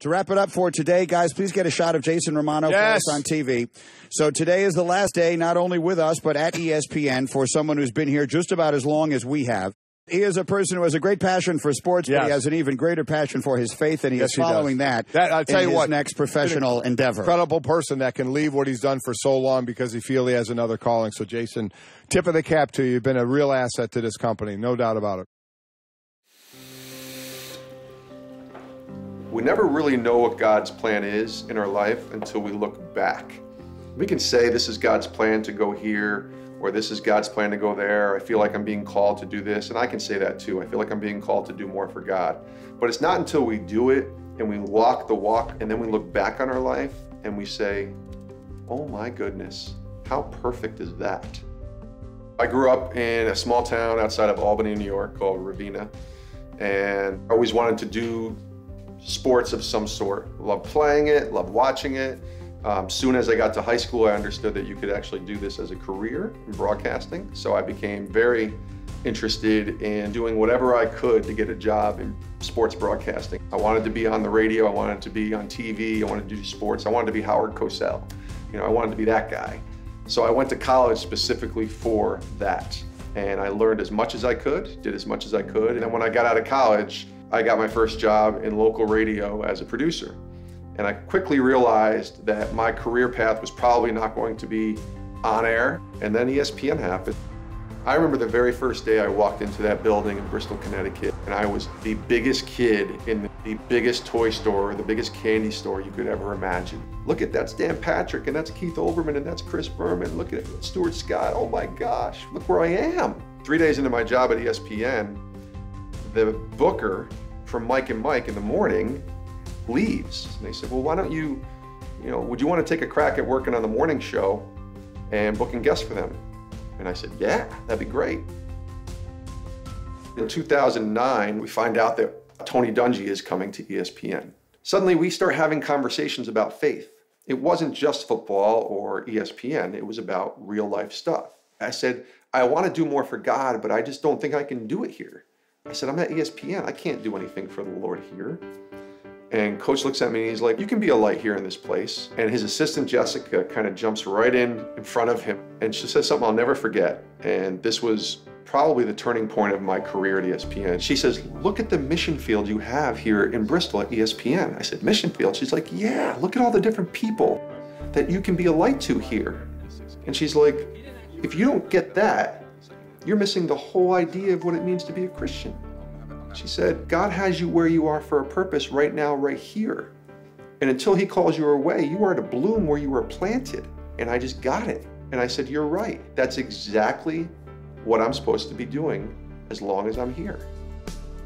To wrap it up for today, guys, please get a shot of Jason Romano for us on TV. So today is the last day, not only with us, but at ESPN for someone who's been here just about as long as we have. He is a person who has a great passion for sports, but he has an even greater passion for his faith, and he is following that I'll tell you his what, next professional endeavor. Incredible person that can leave what he's done for so long because he feels he has another calling. So, Jason, tip of the cap to you. You've been a real asset to this company, no doubt about it. We never really know what God's plan is in our life until we look back. We can say this is God's plan to go here, or this is God's plan to go there. I feel like I'm being called to do this, and I can say that too. I feel like I'm being called to do more for God. But it's not until we do it and we walk the walk and then we look back on our life and we say, oh my goodness, how perfect is that? I grew up in a small town outside of Albany, New York called Ravenna, and I always wanted to do sports of some sort. Loved playing it, loved watching it. Soon as I got to high school, I understood that you could actually do this as a career in broadcasting. So I became very interested in doing whatever I could to get a job in sports broadcasting. I wanted to be on the radio, I wanted to be on TV, I wanted to do sports, I wanted to be Howard Cosell. You know, I wanted to be that guy. So I went to college specifically for that. And I learned as much as I could, did as much as I could. And then when I got out of college, I got my first job in local radio as a producer. And I quickly realized that my career path was probably not going to be on air. And then ESPN happened. I remember the very first day I walked into that building in Bristol, Connecticut, and I was the biggest kid in the biggest toy store, the biggest candy store you could ever imagine. Look at that's Dan Patrick, and that's Keith Olbermann, and that's Chris Berman. Look at Stuart Scott. Oh my gosh, look where I am. 3 days into my job at ESPN, the booker from Mike and Mike in the morning leaves. And they said, well, why don't you would you want to take a crack at working on the morning show and booking guests for them? And I said, yeah, that'd be great. In 2009, we find out that Tony Dungy is coming to ESPN. Suddenly we start having conversations about faith. It wasn't just football or ESPN, it was about real life stuff. I said, I want to do more for God, but I just don't think I can do it here. I said, I'm at ESPN, I can't do anything for the Lord here. And Coach looks at me and he's like, you can be a light here in this place. And his assistant, Jessica, kind of jumps right in front of him. And she says something I'll never forget. And this was probably the turning point of my career at ESPN. She says, look at the mission field you have here in Bristol at ESPN. I said, mission field? She's like, yeah, look at all the different people that you can be a light to here. And she's like, if you don't get that, you're missing the whole idea of what it means to be a Christian. She said, God has you where you are for a purpose right now, right here. And until he calls you away, you are to bloom where you were planted. And I just got it. And I said, you're right. That's exactly what I'm supposed to be doing as long as I'm here.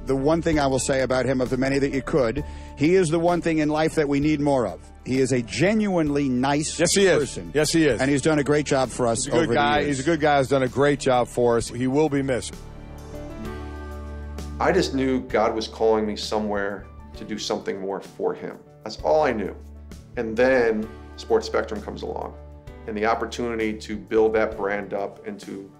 The one thing I will say about him, of the many that you could, he is the one thing in life that we need more of. He is a genuinely nice person. Yes, he is. And he's done a great job for us over the years. He's a good guy. He's done a great job for us. He will be missed. I just knew God was calling me somewhere to do something more for him. That's all I knew. And then Sports Spectrum comes along, and the opportunity to build that brand up and to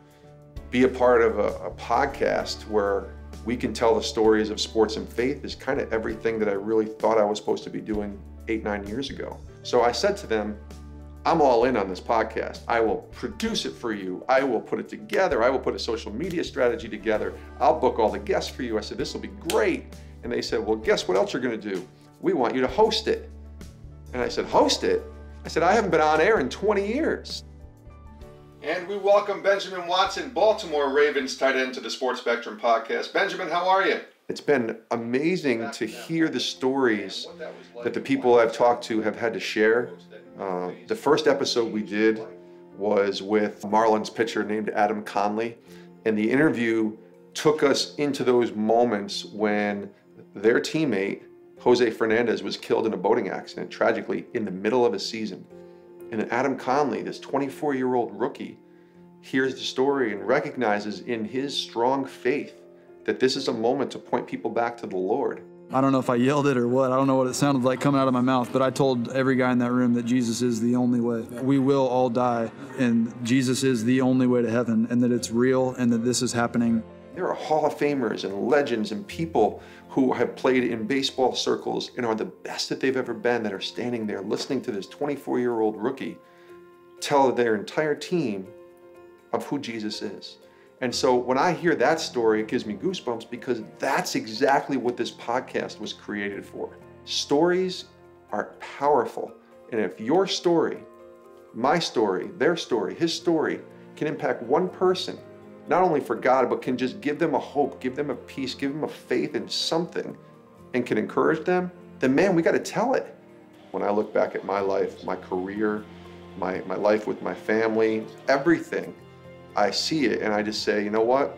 be a part of a podcast where we can tell the stories of sports and faith is kind of everything that I really thought I was supposed to be doing 8-9 years ago. So I said to them, I'm all in on this podcast. I will produce it for you. I will put it together. I will put a social media strategy together. I'll book all the guests for you. I said, this will be great. And they said, well, guess what else you're going to do? We want you to host it. And I said, host it? I said, I haven't been on air in 20 years. And we welcome Benjamin Watson, Baltimore Ravens tight end, to the Sports Spectrum podcast. Benjamin, how are you? It's been amazing to hear the stories that the people I've talked to have had to share. The first episode we did was with Marlins pitcher named Adam Conley, and the interview took us into those moments when their teammate, Jose Fernandez, was killed in a boating accident, tragically, in the middle of a season. And Adam Conley, this 24-year-old rookie, hears the story and recognizes in his strong faith that this is a moment to point people back to the Lord. I don't know if I yelled it or what. I don't know what it sounded like coming out of my mouth, but I told every guy in that room that Jesus is the only way. We will all die, and Jesus is the only way to heaven, and that it's real, and that this is happening. There are Hall of Famers and legends and people who have played in baseball circles and are the best that they've ever been, that are standing there listening to this 24-year-old rookie tell their entire team of who Jesus is. And so when I hear that story, it gives me goosebumps, because that's exactly what this podcast was created for. Stories are powerful. And if your story, my story, their story, his story, can impact one person, not only for God, but can just give them a hope, give them a peace, give them a faith in something, and can encourage them, then man, we got to tell it. When I look back at my life, my career, my life with my family, everything, I see it and I just say, you know what?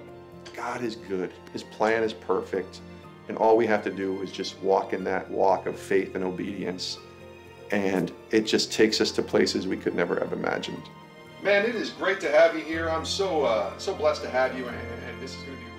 God is good. His plan is perfect. And all we have to do is just walk in that walk of faith and obedience. And it just takes us to places we could never have imagined. Man, it is great to have you here. I'm so blessed to have you, and this is going to be